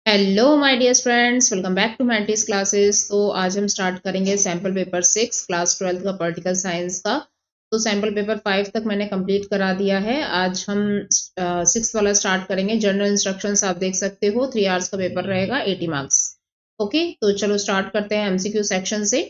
Hello my dear friends, welcome back to maths classes. तो आज हम स्टार्ट करेंगे सैम्पल पेपर 6 क्लास 12 का पॉलिटिकल साइंस का। तो सैम्पल पेपर 5 तक मैंने कंप्लीट करा दिया है। आज हम 6 वाला स्टार्ट करेंगे। जनरल इंस्ट्रक्शंस आप देख सकते हो, 3 आवर्स का पेपर रहेगा, 80 मार्क्स। ओके, तो चलो स्टार्ट करते हैं एमसीक्यू सेक्शन से।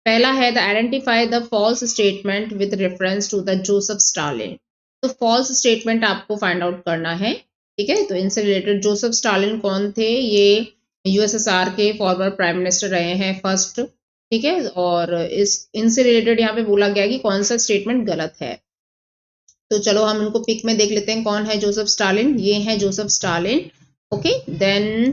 पहला है the identify the false statement with reference to the Joseph Stalin. तो फॉल्स स्टेटमेंट आपको फाइंड आउट करना है। ठीक है, तो इनसे रिलेटेड जोसेफ स्टालिन कौन थे? ये यूएसएसआर के फॉर्मर प्राइम मिनिस्टर रहे हैं फर्स्ट। ठीक है, और इनसे रिलेटेड यहाँ पे बोला गया कि कौन सा स्टेटमेंट गलत है। तो चलो हम इनको पिक में देख लेते हैं कौन है जोसेफ स्टालिन। ये है Joseph Stalin. Okay, then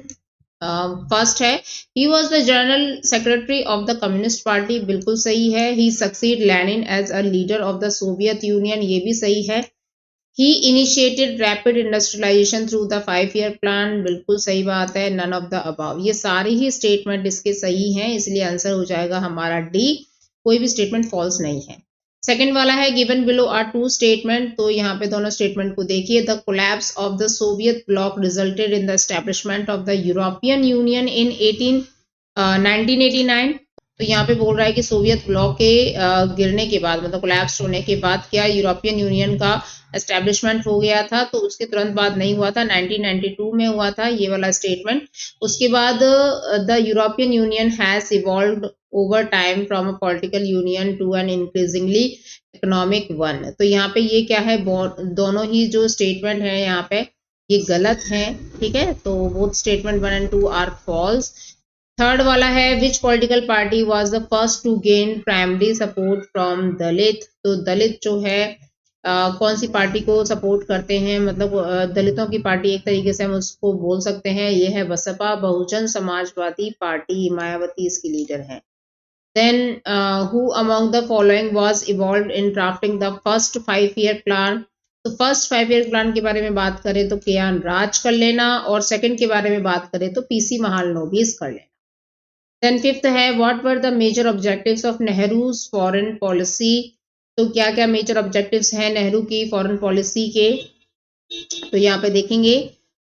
first है he was the general secretary of the communist party. बिल्कुल सही है। He succeed Lenin as a leader of the Soviet union. ये भी सही है। He initiated rapid industrialization through the 5-year plan। बिल्कुल सही बात है। None of the above। ये सारे ही स्टेटमेंट इसके सही हैं, इसलिए आंसर हो जाएगा हमारा डी। कोई भी स्टेटमेंट फॉल्स नहीं है। सेकंड वाला है given below are two statement. तो यहाँ पे दोनों स्टेटमेंट को देखिए। The collapse of the Soviet bloc resulted in the establishment of the European union in 1989। तो यहाँ पे बोल रहा है कि सोवियत ब्लॉक के गिरने के बाद, मतलब कोलैप्स होने के बाद क्या यूरोपियन यूनियन का एस्टेब्लिशमेंट हो गया था? तो उसके तुरंत बाद नहीं हुआ था, 1992 में हुआ था ये वाला स्टेटमेंट। उसके बाद the European Union has evolved over time from a political union to an increasingly economic one. तो यहाँ पे ये क्या है, दोनों ही जो स्टेटमेंट है यहाँ पे ये गलत है। ठीक है, तो both statement 1 and 2 are false. Third वाला है which political party was the first to gain primary support from Dalit. तो दलित जो है कौन सी पार्टी को सपोर्ट करते हैं, मतलब दलितों की पार्टी एक तरीके से हम उसको बोल सकते हैं। ये है बसपा, बहुजन समाजवादी पार्टी। मायावती इसकी लीडर है। Then who among the following was involved in drafting the first 5-year plan. तो फर्स्ट 5-year प्लान के बारे में बात करें तो के.आर. राज कर लेना, और सेकंड के बारे में बात करें तो पीसी महालनोबिस कर लेना। देन फिफ्थ है what were the major objectives of Nehru's foreign policy. तो क्या क्या मेजर ऑब्जेक्टिव्स हैं नेहरू की फॉरेन पॉलिसी के? तो यहाँ पे देखेंगे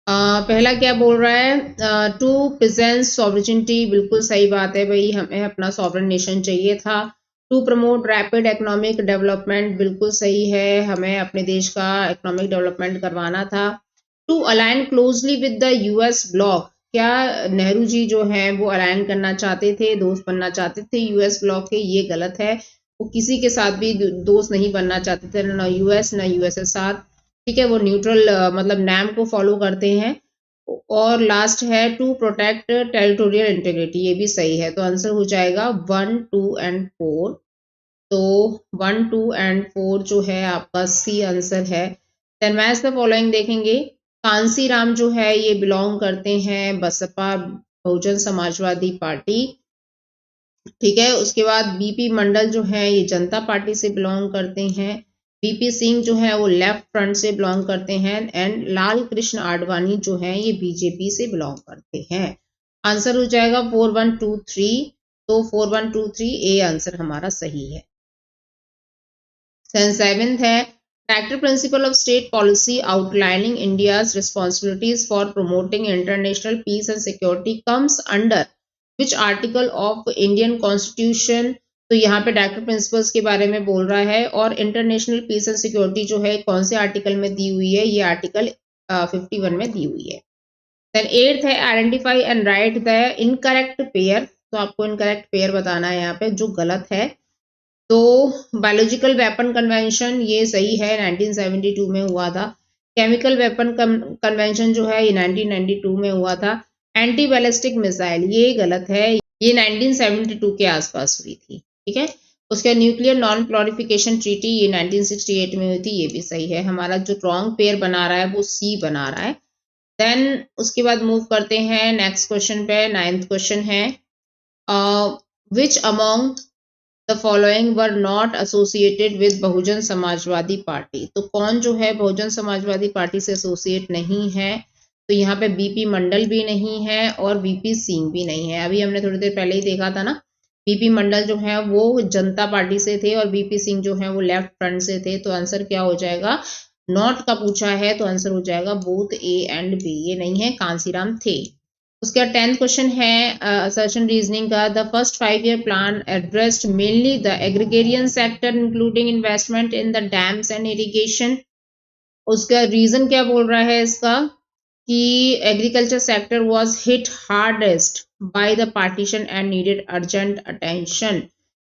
पहला क्या बोल रहा है, टू प्रेजेंट सॉवरेनिटी। बिल्कुल सही बात है भाई, हमें अपना सॉवरेन नेशन चाहिए था। To promote rapid economic development. बिल्कुल सही है, हमें अपने देश का इकोनॉमिक डेवलपमेंट करवाना था। To align closely with the US bloc. क्या नेहरू जी जो हैं वो अलाइन करना चाहते थे, दोस्त बनना चाहते थे यूएस ब्लॉक के? ये गलत है। वो किसी के साथ भी दोस्त नहीं बनना चाहते थे, ना यूएस ना यूएसएसआर। ठीक है, वो न्यूट्रल मतलब नैम को फॉलो करते हैं। और लास्ट है टू प्रोटेक्ट टेरिटोरियल इंटीग्रिटी। ये भी सही है, तो आंसर हो जाएगा 1, 2 and 4। तो 1, 2 and 4 जो है आपका सी आंसर है। देन मैच द फॉलोइंग देखेंगे। कांसी राम जो है ये बिलोंग करते हैं बसपा, बहुजन समाजवादी पार्टी। ठीक है, उसके बाद बीपी मंडल जो है ये जनता पार्टी से बिलोंग करते हैं। बीपी सिंह जो है वो लेफ्ट फ्रंट से बिलोंग करते हैं। एंड लाल कृष्ण आडवाणी जो है ये बीजेपी से बिलोंग करते हैं। आंसर हो जाएगा 4, 1, 2, 3। तो 4, 1, 2, 3 ए आंसर हमारा सही है। सेवेंथ है Director Principle of State Policy outlining India's responsibilities for promoting international peace and security comes under which article of Indian Constitution। तो यहाँ पे डायरेक्टर प्रिंसिपल्स के बारे में बोल रहा है, और इंटरनेशनल पीस एंड सिक्योरिटी जो है कौन से आर्टिकल में दी हुई है? ये आर्टिकल 51 में दी हुई है। देन एट्थ है identify and right the incorrect pair. तो आपको इनकरेक्ट पेयर बताना है यहाँ पे जो गलत है। तो बायोलॉजिकल वेपन कन्वेंशन ये सही है, 1972 में हुआ था। केमिकल वेपन कन्वेंशन जो है ये 1992 में हुआ था। एंटी बैलिस्टिक मिसाइल ये गलत है, ये 1972 के आसपास हुई थी। ठीक है, उसके न्यूक्लियर नॉन प्रोलिफरेशन ट्रीटी ये 1968 में हुई थी। ये भी सही है। हमारा जो रॉन्ग पेयर बना रहा है वो सी बना रहा है। देन उसके बाद मूव करते हैं नेक्स्ट क्वेश्चन पे। 9th क्वेश्चन है which among the following were not associated with Bahujan Samajwadi party. तो कौन जो है बहुजन समाजवादी पार्टी से एसोसिएट नहीं है? तो यहाँ पे बीपी मंडल भी नहीं है और बीपी सिंह भी नहीं है। अभी हमने थोड़ी देर पहले ही देखा था ना, बीपी मंडल जो है वो जनता पार्टी से थे और बीपी सिंह जो है वो लेफ्ट फ्रंट से थे। तो आंसर क्या हो जाएगा? नॉट का पूछा है तो आंसर हो जाएगा बोथ ए एंड बी। ये नहीं है, कांसीराम थे। उसका 10th क्वेश्चन है असर्शन रीजनिंग का, the first 5 year plan addressed mainly the agrarian sector including investment in the dams and irrigation. उसका रीजन क्या बोल रहा है इसका कि agriculture sector was hit hardest by the partition and needed urgent attention.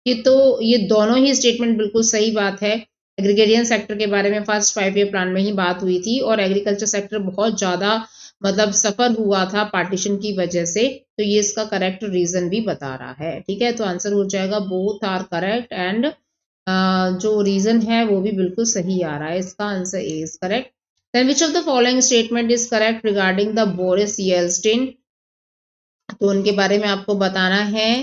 ये दोनों ही स्टेटमेंट बिल्कुल सही बात है। एग्रीगेरियन सेक्टर के बारे में फर्स्ट 5 year प्लान में ही बात हुई थी और एग्रीकल्चर सेक्टर बहुत ज्यादा मतलब सफर हुआ था पार्टीशन की वजह से, तो ये इसका करेक्ट रीजन भी बता रहा है। ठीक है, तो आंसर हो जाएगा बोथ आर करेक्ट एंड जो रीजन है वो भी बिल्कुल सही आ रहा है। इसका answer A is correct. Then which of the following statement is correct regarding the Boris Yeltsin. तो उनके बारे में आपको बताना है।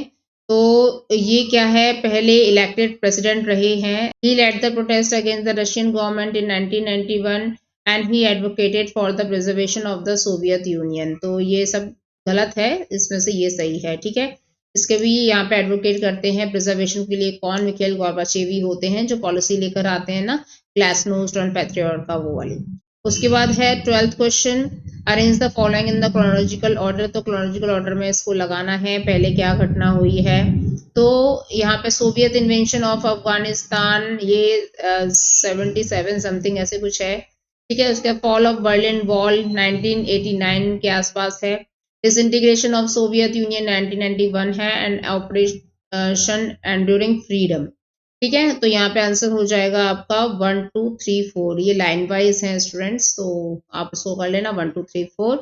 तो ये क्या है, पहले इलेक्टेड प्रेसिडेंट रहे हैं। He led the protest against the Russian government in 1991 and he advocated for the preservation of the Soviet union. तो ये सब गलत है, इसमें से ये सही है। ठीक है, इसके भी यहाँ पे एडवोकेट करते हैं प्रिजर्वेशन के लिए कौन, मिखाइल गोर्बाचेव होते हैं जो पॉलिसी लेकर आते हैं ना, ग्लासनोस्ट और पैट्रियट का वो वाली। उसके बाद है 12th question, arrange the following in the chronological order. तो क्रोनोलॉजिकल ऑर्डर में इसको लगाना है, पहले क्या घटना हुई है। तो यहाँ पे सोवियत इन्वेंशन ऑफ अफगानिस्तान, ये 77 समथिंग ऐसे कुछ है। ठीक है, उसके फॉल ऑफ बर्लिन वॉल 1989 के आसपास है। डिसइंटीग्रेशन ऑफ सोवियत यूनियन 1991 है एंड ऑपरेशन एंड्यूरिंग फ्रीडम। ठीक है, तो यहाँ पे आंसर हो जाएगा आपका 1 2 3 4। ये लाइन वाइज है स्टूडेंट्स, तो आप इसको कर लेना 1 2 3 4।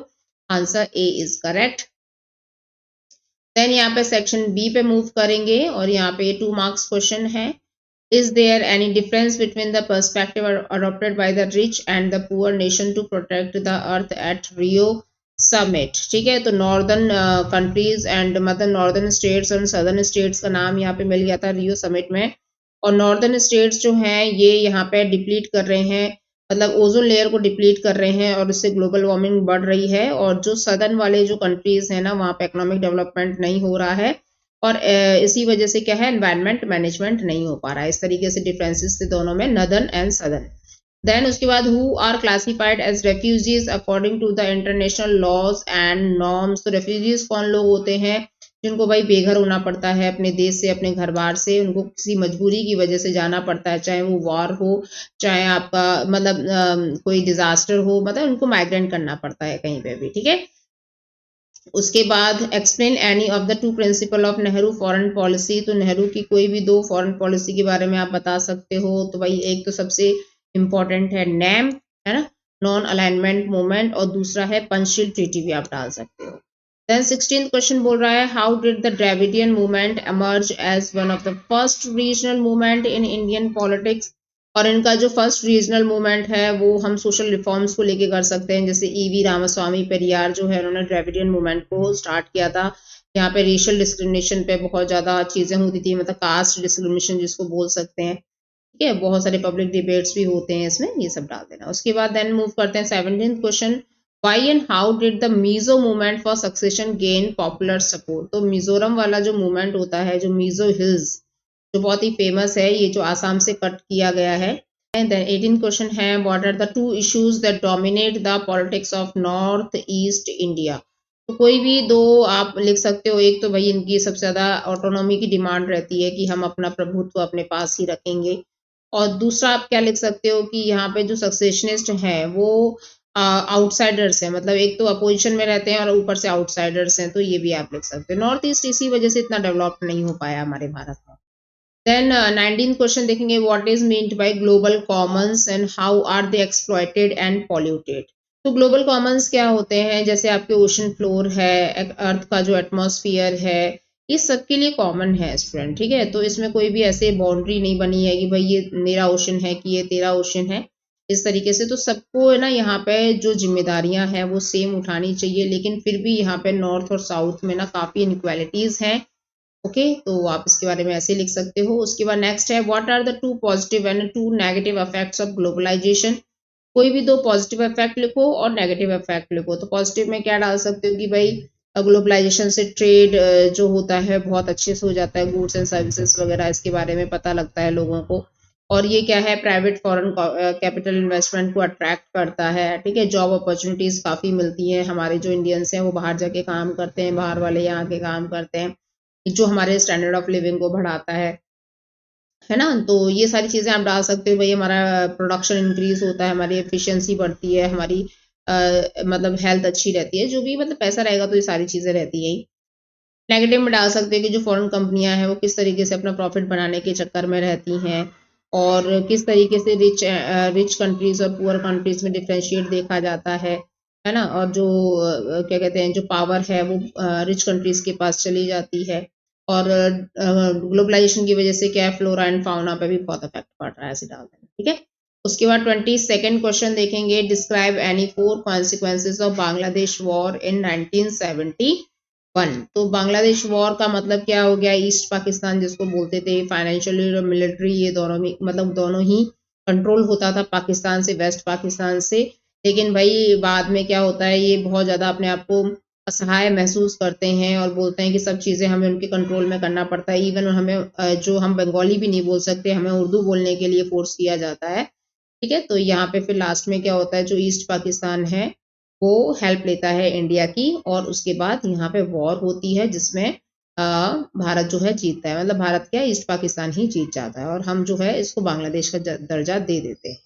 Answer A is correct. Then यहाँ पे सेक्शन बी पे मूव करेंगे और यहाँ पे 2 मार्क्स क्वेश्चन है। Is there any difference between the perspective adopted by the rich and the poor nation to protect the earth at Rio Summit? ठीक है, तो नॉर्दर्न कंट्रीज एंड मतलब नॉर्दर्न स्टेट्स और सदर्न स्टेट्स का नाम यहाँ पे मिल गया था रियो समिट में। और नॉर्दर्न स्टेट्स जो हैं ये यहाँ पे डिप्लीट कर रहे हैं, मतलब ओजोन लेयर को डिप्लीट कर रहे हैं और इससे ग्लोबल वार्मिंग बढ़ रही है। और जो सदर्न वाले जो कंट्रीज हैं ना, वहाँ पे इकोनॉमिक डेवलपमेंट नहीं हो रहा है और इसी वजह से क्या है, एनवायरमेंट मैनेजमेंट नहीं हो पा रहा है। इस तरीके से डिफरेंसेस थे दोनों में, नॉर्दर्न एंड सदर्न। देन उसके बाद who are classified as refugees according to the international laws and norms. तो रेफ्यूजीज कौन लोग होते हैं, जिनको भाई बेघर होना पड़ता है अपने देश से, अपने घर बार से, उनको किसी मजबूरी की वजह से जाना पड़ता है, चाहे वो वॉर हो, चाहे आपका मतलब कोई डिजास्टर हो, मतलब उनको माइग्रेंट करना पड़ता है कहीं पे भी। ठीक है, उसके बाद explain any of the 2 principle of Nehru foreign policy. तो नेहरू की कोई भी 2 फॉरेन पॉलिसी के बारे में आप बता सकते हो। तो भाई एक तो सबसे इंपॉर्टेंट है नैम, है ना, नॉन अलाइनमेंट मूवमेंट, और दूसरा है पंचशील ट्रीटी भी आप डाल सकते हो। देन 16th क्वेश्चन बोल रहा है how did the Dravidian movement emerge as one of the first regional movement in Indian politics. और इनका जो फर्स्ट रीजनल मूवमेंट है वो हम सोशल रिफॉर्म्स को लेके कर सकते हैं। जैसे ईवी रामास्वामी पेरियार जो है, उन्होंने द्रविडियन मूवमेंट को स्टार्ट किया था। यहाँ पे रेशियल डिस्क्रिमिनेशन पे बहुत ज्यादा चीजें होती थी, मतलब कास्ट डिस्क्रिमिनेशन जिसको बोल सकते हैं। ठीक है, बहुत सारे पब्लिक डिबेट्स भी होते हैं इसमें, ये सब डाल देना। उसके बाद देन मूव करते हैं 17th question, why and how did the Mizo movement for secession gain popular support. तो मिजोरम वाला जो मूवमेंट होता है, जो मिजो हिल्स, जो बहुत ही फेमस है, ये जो आसाम से कट किया गया है। देन 18th क्वेश्चन है what are the 2 issues that dominate the politics of North East India. तो कोई भी 2 आप लिख सकते हो। एक तो भाई इनकी सबसे ज्यादा ऑटोनॉमी की डिमांड रहती है कि हम अपना प्रभुत्व अपने पास ही रखेंगे, और दूसरा आप क्या लिख सकते हो कि यहाँ पे जो सक्सेशनिस्ट हैं वो आउटसाइडर्स हैं, मतलब एक तो अपोजिशन में रहते हैं और ऊपर से आउटसाइडर्स हैं, तो ये भी आप लिख सकते हो। नॉर्थ ईस्ट इसी वजह से इतना डेवलप नहीं हो पाया हमारे भारत में। देन 19th क्वेश्चन देखेंगे what is meant by global commons and how are they exploited and polluted. तो ग्लोबल कॉमन्स क्या होते हैं, जैसे आपके ओशन फ्लोर है, अर्थ का जो एटमॉस्फेयर है, ये सबके लिए कॉमन है स्टूडेंट। ठीक है, तो इसमें कोई भी ऐसे बाउंड्री नहीं बनी है कि भाई ये मेरा ओशन है कि ये तेरा ओशन है, इस तरीके से। तो सबको है ना यहाँ पे जो जिम्मेदारियां हैं वो सेम उठानी चाहिए, लेकिन फिर भी यहाँ पे नॉर्थ और साउथ में ना काफी इनइक्वालिटीज हैं। ओके, तो आप इसके बारे में ऐसे लिख सकते हो। उसके बाद नेक्स्ट है what are the 2 positive and 2 negative effects of globalisation. कोई भी 2 पॉजिटिव इफेक्ट लिखो और नेगेटिव इफेक्ट लिखो। तो पॉजिटिव में क्या डाल सकते हो कि भाई ग्लोबलाइजेशन से ट्रेड जो होता है बहुत अच्छे से हो जाता है, गुड्स एंड सर्विसेज वगैरह, इसके बारे में पता लगता है लोगों को। और ये क्या है, प्राइवेट फॉरेन कैपिटल इन्वेस्टमेंट को अट्रैक्ट करता है, ठीक है। जॉब अपॉर्चुनिटीज काफ़ी मिलती हैं, हमारे जो इंडियंस हैं वो बाहर जाके काम करते हैं, बाहर वाले यहाँ के काम करते हैं, जो हमारे स्टैंडर्ड ऑफ लिविंग को बढ़ाता है ना। तो ये सारी चीज़ें आप डाल सकते हो भाई, हमारा प्रोडक्शन इंक्रीज होता है, हमारी एफिशिएंसी बढ़ती है, हमारी मतलब हेल्थ अच्छी रहती है, जो भी मतलब पैसा रहेगा तो ये सारी चीज़ें रहती हैं। नेगेटिव में डाल सकते हैं कि जो फॉरेन कंपनियां हैं वो किस तरीके से अपना प्रॉफिट बनाने के चक्कर में रहती हैं, और किस तरीके से रिच कंट्रीज और पुअर कंट्रीज में डिफरेंशिएट देखा जाता है ना। और जो क्या कहते हैं, जो पावर है वो रिच कंट्रीज के पास चली जाती है, और ग्लोबलाइजेशन की वजह से क्या है, फ्लोरा एंड फाउना पे भी बहुत इफेक्ट पड़ रहा है, ऐसे डाल देना, ठीक है। उसके बाद 22nd क्वेश्चन देखेंगे, describe any 4 consequences of Bangladesh war in 1971। तो बांग्लादेश वॉर का मतलब क्या हो गया, ईस्ट पाकिस्तान जिसको बोलते थे, फाइनेंशियली और मिलिट्री ये दोनों में मतलब दोनों ही कंट्रोल होता था पाकिस्तान से, वेस्ट पाकिस्तान से। लेकिन भाई बाद में क्या होता है, ये बहुत ज़्यादा अपने आप को असहाय महसूस करते हैं और बोलते हैं कि सब चीज़ें हमें उनके कंट्रोल में करना पड़ता है, इवन हमें जो हम बंगाली भी नहीं बोल सकते, हमें उर्दू बोलने के लिए फोर्स किया जाता है, ठीक है। तो यहाँ पे फिर लास्ट में क्या होता है, जो ईस्ट पाकिस्तान है वो हेल्प लेता है इंडिया की, और उसके बाद यहाँ पे वॉर होती है जिसमें भारत जो है जीतता है, मतलब भारत क्या, ईस्ट पाकिस्तान ही जीत जाता है, और हम जो है इसको बांग्लादेश का दर्जा दे देते हैं,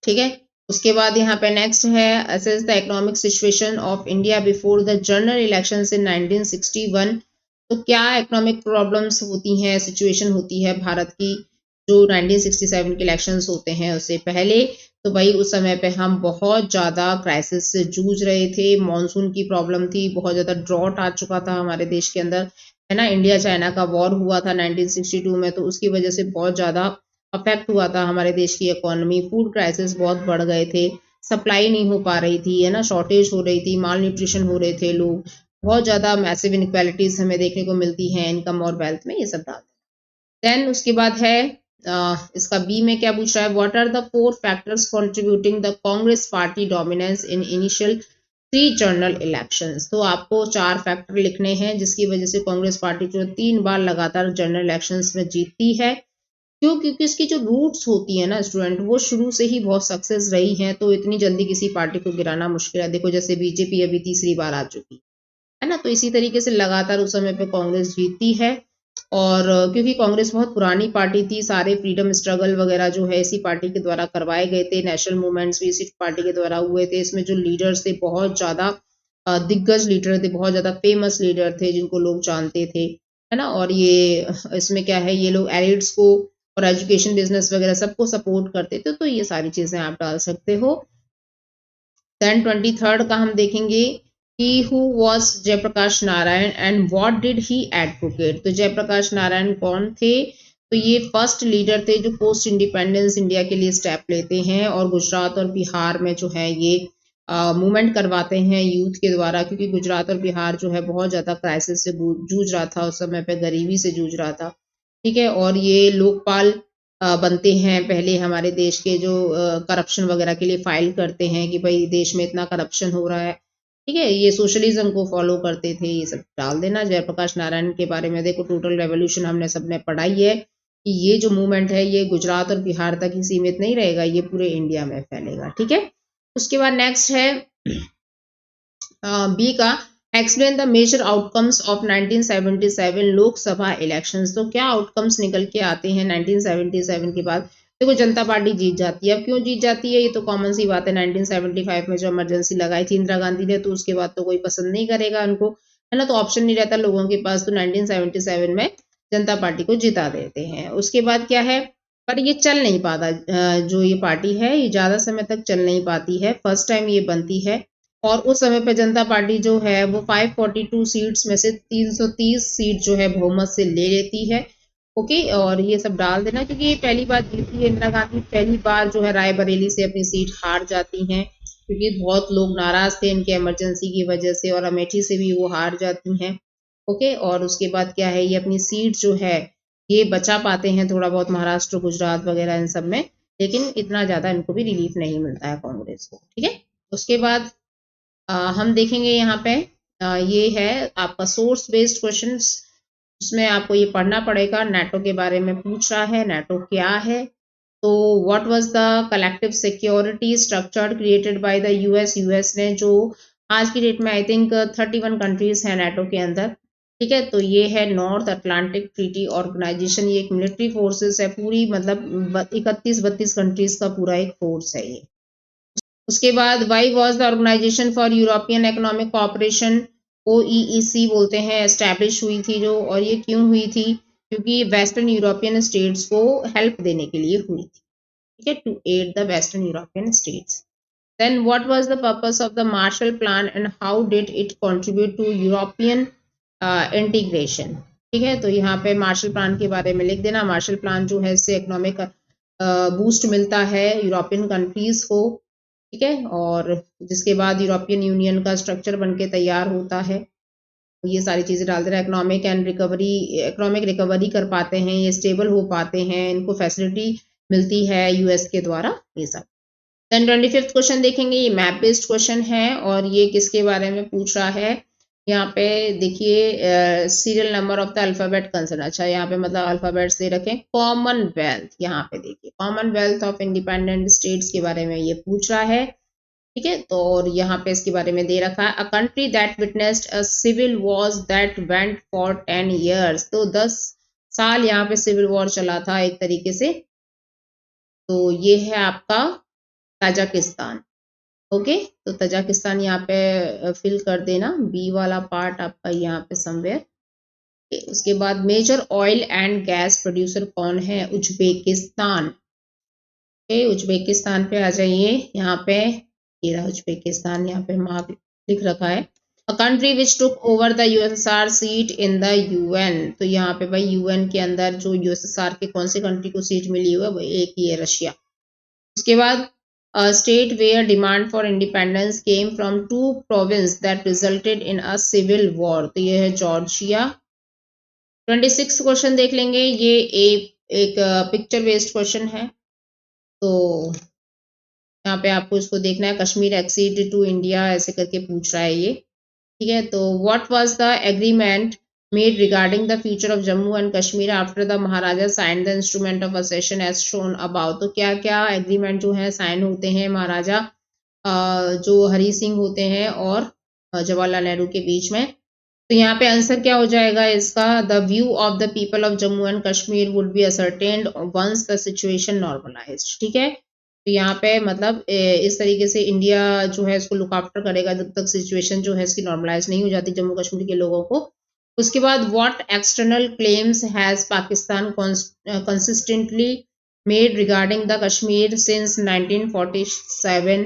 ठीक है। उसके बाद यहाँ पे नेक्स्ट है, assess the economic situation of India before the general elections in 1961। तो क्या इकोनॉमिक प्रॉब्लम्स होती हैं, सिचुएशन होती है भारत की जो 1967 के इलेक्शंस होते हैं उससे पहले। तो भाई उस समय पे हम बहुत ज़्यादा क्राइसिस से जूझ रहे थे, मॉनसून की प्रॉब्लम थी, बहुत ज़्यादा ड्रॉट आ चुका था हमारे देश के अंदर, है ना। इंडिया चाइना का वॉर हुआ था 1962 में, तो उसकी वजह से बहुत ज़्यादा अफेक्ट हुआ था हमारे देश की इकोनॉमी, फूड क्राइसिस बहुत बढ़ गए थे, सप्लाई नहीं हो पा रही थी, है ना, शॉर्टेज हो रही थी, माल न्यूट्रिशन हो रहे थे लोग, बहुत ज़्यादा मैसिव इनक्वालिटीज हमें देखने को मिलती हैं इनकम और वेल्थ में, ये सब डाल देन उसके बाद है इसका बी में क्या पूछ रहा है, what are the 4 factors contributing the Congress party dominance in initial 3 general elections. तो आपको 4 फैक्टर लिखने हैं जिसकी वजह से कांग्रेस पार्टी जो 3 बार लगातार जनरल इलेक्शंस में जीतती है। क्यों? क्योंकि इसकी जो रूट्स होती है ना स्टूडेंट, वो शुरू से ही बहुत सक्सेस रही हैं, तो इतनी जल्दी किसी पार्टी को गिराना मुश्किल है। देखो जैसे बीजेपी अभी तीसरी बार आ चुकी है ना, तो इसी तरीके से लगातार उस समय पे कांग्रेस जीतती है। और क्योंकि कांग्रेस बहुत पुरानी पार्टी थी, सारे फ्रीडम स्ट्रगल वगैरह जो है इसी पार्टी के द्वारा करवाए गए थे, नेशनल मूवमेंट्स भी इसी पार्टी के द्वारा हुए थे। इसमें जो लीडर्स थे बहुत ज़्यादा दिग्गज लीडर थे, बहुत ज़्यादा फेमस लीडर थे जिनको लोग जानते थे, है ना। और ये इसमें क्या है, ये लोग एलिट्स को और एजुकेशन बिजनेस वगैरह सबको सपोर्ट करते थे, तो ये सारी चीज़ें आप डाल सकते हो। देन 23rd का हम देखेंगे कि who was Jayaprakash Narayan and what did he advocate. तो जयप्रकाश नारायण कौन थे, तो ये फर्स्ट लीडर थे जो पोस्ट इंडिपेंडेंस इंडिया के लिए स्टेप लेते हैं, और गुजरात और बिहार में जो है ये मूवमेंट करवाते हैं यूथ के द्वारा, क्योंकि गुजरात और बिहार जो है बहुत ज़्यादा क्राइसिस से जूझ रहा था उस समय पे, गरीबी से जूझ रहा था, ठीक है। और ये लोकपाल बनते हैं पहले हमारे देश के, जो करप्शन वगैरह के लिए फाइल करते हैं कि भाई देश में इतना करप्शन हो रहा है, ठीक है। ये सोशलिज्म को फॉलो करते थे, ये सब डाल देना। जयप्रकाश नारायण के बारे में देखो, टोटल रेवोल्यूशन हमने सबने पढ़ाई है कि ये जो मूवमेंट है ये गुजरात और बिहार तक ही सीमित नहीं रहेगा, ये पूरे इंडिया में फैलेगा, ठीक है। उसके बाद नेक्स्ट है बी का, explain the major outcomes of 1977 Lok Sabha elections. तो क्या आउटकम्स निकल के आते हैं 1977 के बाद। देखो जनता पार्टी जीत जाती है, अब क्यों जीत जाती है, ये तो कॉमन सी बात है। 1975 में जो इमरजेंसी लगाई थी इंदिरा गांधी ने, तो उसके बाद तो कोई पसंद नहीं करेगा उनको, है ना, तो ऑप्शन नहीं रहता लोगों के पास, तो 1977 में जनता पार्टी को जिता देते हैं। उसके बाद क्या है, पर ये चल नहीं पाता, जो ये पार्टी है ये ज्यादा समय तक चल नहीं पाती है, फर्स्ट टाइम ये बनती है, और उस समय पे जनता पार्टी जो है वो 542 सीट्स में से 330 सीट जो है बहुमत से ले लेती है, ओके। और ये सब डाल देना, क्योंकि ये पहली बार जीती है इंदिरा गांधी, पहली बार जो है रायबरेली से अपनी सीट हार जाती हैं, क्योंकि बहुत लोग नाराज थे इनके इमरजेंसी की वजह से, और अमेठी से भी वो हार जाती हैं, ओके। और उसके बाद क्या है, ये अपनी सीट जो है ये बचा पाते हैं थोड़ा बहुत, महाराष्ट्र गुजरात वगैरह इन सब में, लेकिन इतना ज्यादा इनको भी रिलीफ नहीं मिलता है कांग्रेस को, ठीक है। उसके बाद हम देखेंगे यहाँ पे ये है आपका सोर्स बेस्ड क्वेश्चंस, उसमें आपको ये पढ़ना पड़ेगा। नाटो के बारे में पूछ रहा है, नाटो क्या है। तो what was the collective security structure created by the US. US ने जो आज की डेट में आई थिंक 31 कंट्रीज हैं नाटो के अंदर, ठीक है। तो ये है नॉर्थ अटलांटिक ट्रीटी ऑर्गेनाइजेशन। ये एक मिलिट्री फोर्सेस है पूरी, मतलब 31-32 कंट्रीज का पूरा एक फोर्स है ये। उसके बाद why was the organisation for European economic cooperation, OEEC बोलते हैं, एस्टैब्लिश हुई थी जो, और ये क्यों हुई थी, क्योंकि वेस्टर्न यूरोपियन स्टेट्स को हेल्प देने के लिए हुई थी, ठीक है, to aid the western European states. Then what was the purpose of the Marshall plan and how did it contribute to European integration, ठीक है। तो यहाँ पे मार्शल प्लान के बारे में लिख देना। मार्शल प्लान जो है इससे इकोनॉमिक बूस्ट मिलता है यूरोपियन कंट्रीज को, ठीक है, और जिसके बाद यूरोपियन यूनियन का स्ट्रक्चर बनके तैयार होता है। ये सारी चीजें डालते रहे। इकोनॉमिक रिकवरी कर पाते हैं, ये स्टेबल हो पाते हैं, इनको फैसिलिटी मिलती है यूएस के द्वारा, ये सब। देन 25th क्वेश्चन देखेंगे। ये मैप बेस्ड क्वेश्चन है और ये किसके बारे में पूछ रहा है। यहाँ पे देखिए serial number of the alphabet concern. अच्छा, यहाँ पे मतलब अल्फाबेट्स दे रखे। कॉमनवेल्थ, यहाँ पे देखिए कॉमनवेल्थ ऑफ इंडिपेंडेंट स्टेट्स के बारे में ये पूछ रहा है, ठीक है। तो और यहाँ पे इसके बारे में दे रखा है, a country that witnessed a civil war that went for 10 years। तो 10 साल यहाँ पे सिविल वॉर चला था एक तरीके से। तो ये है आपका ताजिकिस्तान। ओके, तो ताजिकिस्तान यहाँ पे फिल कर देना, बी वाला पार्ट आपका यहाँ पे समवेयर। उसके बाद major oil and gas producer कौन है, उज्बेकिस्तान। उज्बेकिस्तान पे आ जाइए। यहाँ पे ये रहा उज्बेकिस्तान, यहाँ पे मार्क लिख रखा है। A country which took over the USSR seat in the UN. तो यहाँ पे भाई यूएन के अंदर जो यूएसएसआर के कौन से कंट्री को सीट मिली हुई है, वो एक ही है, रशिया। उसके बाद state where demand for independence came from 2 province that resulted in a civil war. तो ये है जॉर्जिया। 26 क्वेश्चन देख लेंगे। ये एक पिक्चर बेस्ड क्वेश्चन है। तो यहाँ पे आपको इसको देखना है, कश्मीर एक्सीड टू इंडिया ऐसे करके पूछ रहा है ये, ठीक है। तो what was the agreement made regarding the future of Jammu and Kashmir after the maharaja sign the instrument of accession as shown above. तो क्या क्या एग्रीमेंट जो है साइन होते हैं महाराजा जो हरी सिंह होते हैं और जवाहरलाल नेहरू के बीच में। तो यहाँ पे आंसर क्या हो जाएगा इसका, the view of the people of Jammu and Kashmir would be ascertained once the situation normalised, ठीक है। तो यहाँ पे मतलब इस तरीके से इंडिया जो है इसको लुक आफ्टर करेगा जब तक सिचुएशन जो है इसकी नॉर्मलाइज नहीं हो जाती जम्मू कश्मीर के लोगों को। उसके बाद what external claims has Pakistan consistently made regarding the Kashmir since 1947।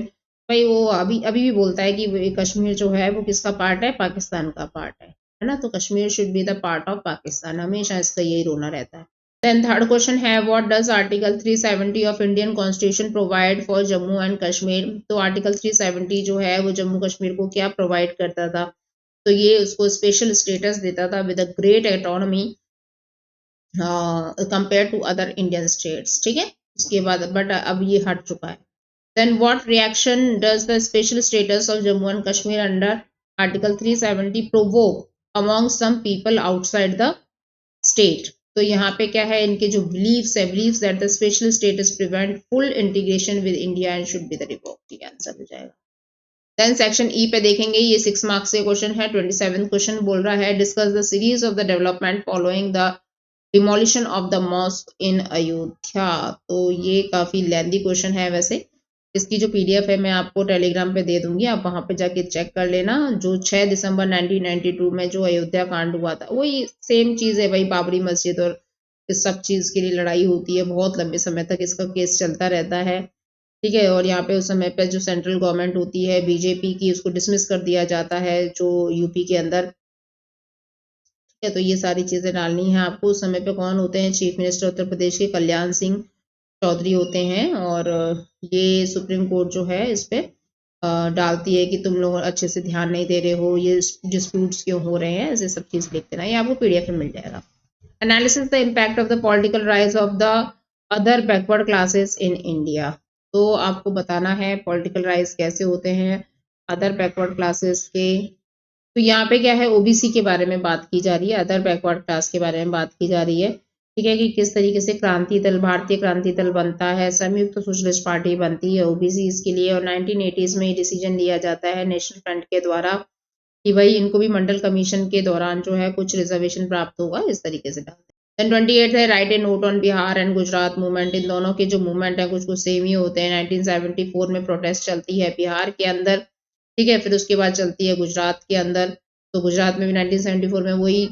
भाई वो अभी अभी भी बोलता है कि कश्मीर जो है वो किसका पार्ट है, पाकिस्तान का पार्ट है ना। तो Kashmir should be the part of Pakistan, हमेशा इसका यही रोना रहता है। देन थर्ड क्वेश्चन है, what does article 370 of Indian constitution provide for Jammu and Kashmir. तो आर्टिकल 370 जो है वो जम्मू कश्मीर को क्या प्रोवाइड करता था, तो ये उसको स्पेशल स्टेटस देता था with a great autonomy compare to other Indian states, ठीक है। उसके बाद बट अब ये हट चुका है। Then what reaction does the special status of Jammu and Kashmir under Article 370 provoke among some people outside the state? तो यहाँ पे क्या है, इनके जो beliefs है, beliefs that the special status prevent full integration with India and should be the revoked, ठीक है, आंसर हो जाएगा। देन सेक्शन ई पे देखेंगे, ये 6 मार्क्स से क्वेश्चन है। 27th क्वेश्चन बोल रहा है, discuss the series of the development following the demolition of the mosque in Ayodhya. तो ये काफी लेंथी क्वेश्चन है वैसे। इसकी जो पीडीएफ है मैं आपको टेलीग्राम पे दे दूंगी, आप वहां पे जाके चेक कर लेना। जो 6 दिसंबर 1992 में जो अयोध्या कांड हुआ था वही सेम चीज है भाई, बाबरी मस्जिद और इस सब चीज के लिए लड़ाई होती है, बहुत लंबे समय तक इसका केस चलता रहता है, ठीक है। और यहाँ पे उस समय पे जो सेंट्रल गवर्नमेंट होती है बीजेपी की, उसको डिसमिस कर दिया जाता है जो यूपी के अंदर, ठीक है। तो ये सारी चीजें डालनी है आपको। उस समय पे कौन होते हैं, चीफ मिनिस्टर उत्तर प्रदेश के कल्याण सिंह चौधरी होते हैं। और ये सुप्रीम कोर्ट जो है इस पे डालती है कि तुम लोग अच्छे से ध्यान नहीं दे रहे हो, ये डिस्प्यूट्स क्यों हो रहे हैं, ऐसे सब चीज लिख देना, ये आपको पीडीएफ में मिल जाएगा। Analysis the impact of the political rise of the other backward classes in India. तो आपको बताना है पॉलिटिकल राइज कैसे होते हैं अदर बैकवर्ड क्लासेस के तो यहाँ पे क्या है, ओबीसी के बारे में बात की जा रही है, अदर बैकवर्ड क्लास के बारे में बात की जा रही है। ठीक है, कि किस तरीके से क्रांति दल, भारतीय क्रांति दल बनता है, संयुक्त सोशलिस्ट पार्टी बनती है ओबीसी के लिए, और 1980s में ये डिसीजन लिया जाता है नेशनल फ्रंट के द्वारा कि भाई इनको भी मंडल कमीशन के दौरान जो है कुछ रिजर्वेशन प्राप्त होगा, इस तरीके से डालते हैं। देन 28 है, write a note on Bihar and Gujarat movement. इन दोनों के जो मूवमेंट है कुछ कुछ सेम ही होते हैं। 1974 में प्रोटेस्ट चलती है बिहार के अंदर, ठीक है, फिर उसके बाद चलती है गुजरात के अंदर। तो गुजरात में भी 1974 में वही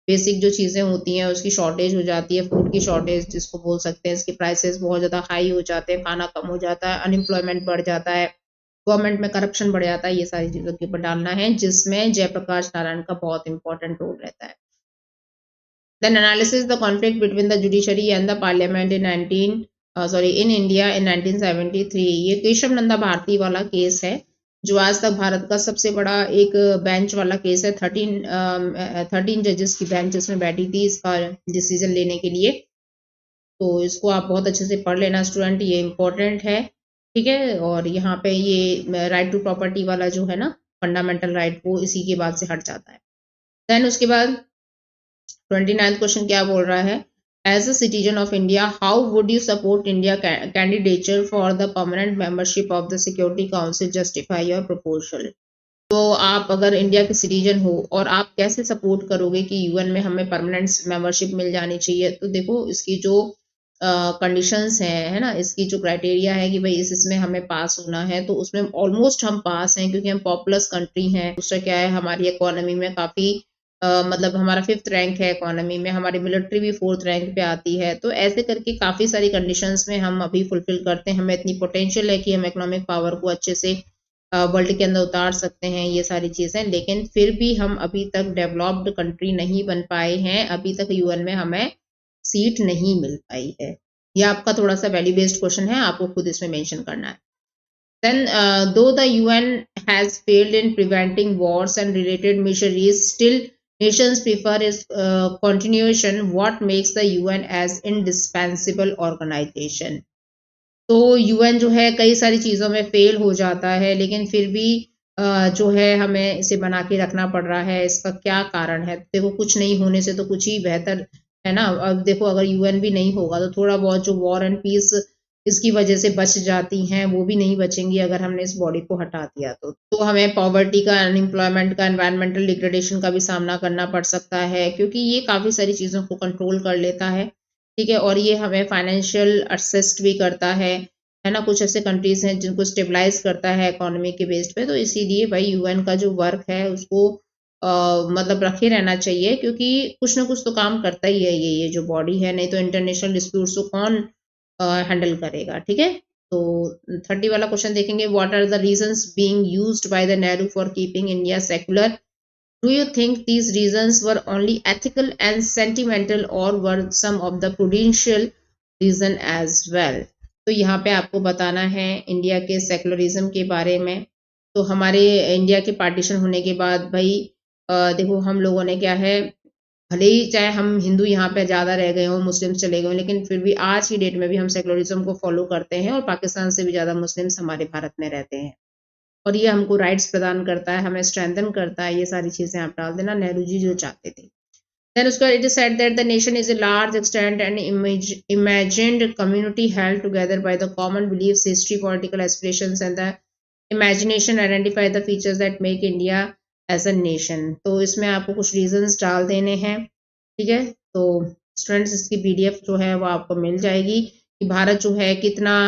बेसिक जो चीज़ें होती हैं उसकी शॉर्टेज हो जाती है, फूड की शॉर्टेज जिसको बोल सकते हैं, इसके प्राइसेस बहुत ज़्यादा हाई हो जाते हैं, खाना कम हो जाता है, अनएम्प्लॉयमेंट बढ़ जाता है, गवर्नमेंट में करप्शन बढ़ जाता है। ये सारी चीज़ों के ऊपर डालना है, जिसमें जयप्रकाश नारायण का बहुत इंपॉर्टेंट रोल रहता है। Then analysis the conflict between the judiciary and the parliament in in India in 1973। ये केशव नंदा भारती वाला केस है, जो आज तक भारत का सबसे बड़ा एक बेंच वाला केस है। 13 जजेस की बेंच इसमें बैठी थी इसका डिसीजन लेने के लिए। तो इसको आप बहुत अच्छे से पढ़ लेना स्टूडेंट, ये इम्पोर्टेंट है, ठीक है। और यहाँ पे ये राइट टू प्रॉपर्टी वाला जो है ना, फंडामेंटल राइट, वो इसी के बाद से हट जाता है। देन उसके बाद 29th क्वेश्चन क्या बोल रहा है, as a citizen of India how would you support India candidature for the permanent membership of the security council, justify your proposal. तो आप अगर इंडिया के सिटीजन हो और आप कैसे सपोर्ट करोगे कि यूएन में हमें परमानेंट मेंबरशिप मिल जानी चाहिए। तो देखो इसकी जो कंडीशंस हैं, है ना, इसकी जो क्राइटेरिया है कि भाई इसमें हमें पास होना है, तो उसमें ऑलमोस्ट हम पास हैं क्योंकि हम पॉपुलस कंट्री हैं। दूसरा क्या है, हमारी इकोनॉमी में काफ़ी मतलब हमारा 5th रैंक है इकोनॉमी में, हमारी मिलिट्री भी 4th रैंक पे आती है। तो ऐसे करके काफ़ी सारी कंडीशंस में हम अभी फुलफिल करते हैं, हमें इतनी पोटेंशियल है कि हम इकोनॉमिक पावर को अच्छे से वर्ल्ड के अंदर उतार सकते हैं, ये सारी चीज़ें। लेकिन फिर भी हम अभी तक डेवलप्ड कंट्री नहीं बन पाए हैं, अभी तक यूएन में हमें सीट नहीं मिल पाई है। ये आपका थोड़ा सा वैल्यू बेस्ड क्वेश्चन है, आपको खुद इसमें मेंशन करना है। Then, though the UN has failed in preventing wars and related miseries, still nations prefer its continuation. What makes the UN as indispensable organization? तो यूएन जो है कई सारी चीज़ों में फेल हो जाता है, लेकिन फिर भी जो है हमें इसे बना के रखना पड़ रहा है। इसका क्या कारण है? देखो कुछ नहीं होने से तो कुछ ही बेहतर है ना। अब देखो अगर यूएन भी नहीं होगा तो थोड़ा बहुत जो वॉर एंड पीस इसकी वजह से बच जाती हैं, वो भी नहीं बचेंगी अगर हमने इस बॉडी को हटा दिया तो हमें पॉवर्टी का, अनएम्प्लॉयमेंट का, एनवायरमेंटल डिग्रेडेशन का भी सामना करना पड़ सकता है, क्योंकि ये काफ़ी सारी चीज़ों को कंट्रोल कर लेता है, ठीक है। और ये हमें फाइनेंशियल असिस्ट भी करता है ना। कुछ ऐसे कंट्रीज हैं जिनको स्टेबलाइज करता है इकोनॉमी के बेस्ड पे। तो इसीलिए भाई यूएन का जो वर्क है उसको मतलब रखे रहना चाहिए, क्योंकि कुछ ना कुछ तो काम करता ही है ये जो बॉडी है, नहीं तो इंटरनेशनल डिस्प्यूट्स को कौन हैंडल करेगा, ठीक है। तो 30 वाला क्वेश्चन देखेंगे, what are the reasons being used by the Nehru for keeping India secular? Do you think these reasons were only ethical and sentimental, or were some of the prudential reason as well? तो यहाँ पे आपको बताना है India के secularism के बारे में। तो हमारे इंडिया के पार्टीशन होने के बाद भाई देखो हम लोगों ने क्या है, भले ही चाहे हम हिंदू यहाँ पे ज़्यादा रह गए हों, मुस्लिम्स चले गए हों, लेकिन फिर भी आज की डेट में भी हम सेकुलरिज्म को फॉलो करते हैं और पाकिस्तान से भी ज़्यादा मुस्लिम्स हमारे भारत में रहते हैं। और ये हमको राइट्स प्रदान करता है, हमें स्ट्रेंथन करता है। ये सारी चीज़ें आप डाल देना, नेहरू जी जो चाहते थे। Then उसके बाद it is said that the nation is a large extent and imagined community held together by the common beliefs, history, political aspirations and the imagination identify the features that make India as a nation। तो इसमें आपको कुछ reasons डाल देने हैं, ठीक है। तो स्टूडेंट्स इसकी PDF जो है वो आपको मिल जाएगी कि भारत जो है कितना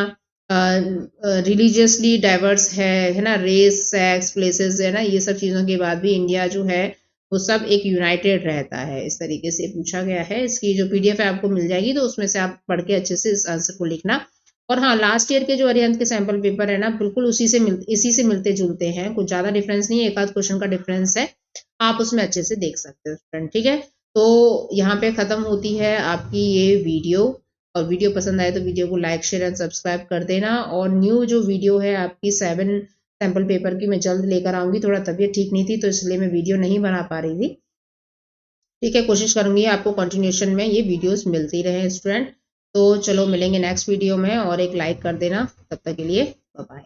रिलीजियसली डाइवर्स है ना, रेस, सेक्स, प्लेसेस, है ना, ये सब चीज़ों के बाद भी इंडिया जो है वो सब एक यूनाइटेड रहता है। इस तरीके से पूछा गया है। इसकी जो PDF है आपको मिल जाएगी, तो उसमें से आप पढ़ के अच्छे से इस आंसर को लिखना। और हाँ, लास्ट ईयर के जो अरिहंत के सैंपल पेपर है ना, बिल्कुल इसी से मिलते जुलते हैं, कुछ ज़्यादा डिफरेंस नहीं है, एक आध क्वेश्चन का डिफरेंस है, आप उसमें अच्छे से देख सकते हो स्टूडेंट, ठीक है। तो यहाँ पे ख़त्म होती है आपकी ये वीडियो, और वीडियो पसंद आए तो वीडियो को लाइक, शेयर एंड सब्सक्राइब कर देना। और न्यू जो वीडियो है आपकी 7 सैंपल पेपर की, मैं जल्द लेकर आऊँगी। थोड़ा तबीयत ठीक नहीं थी तो इसलिए मैं वीडियो नहीं बना पा रही थी, ठीक है। कोशिश करूँगी आपको कंटिन्यूशन में ये वीडियोस मिलती रहे स्टूडेंट। तो चलो मिलेंगे नेक्स्ट वीडियो में, और एक लाइक कर देना। तब तक के लिए बाय बाय।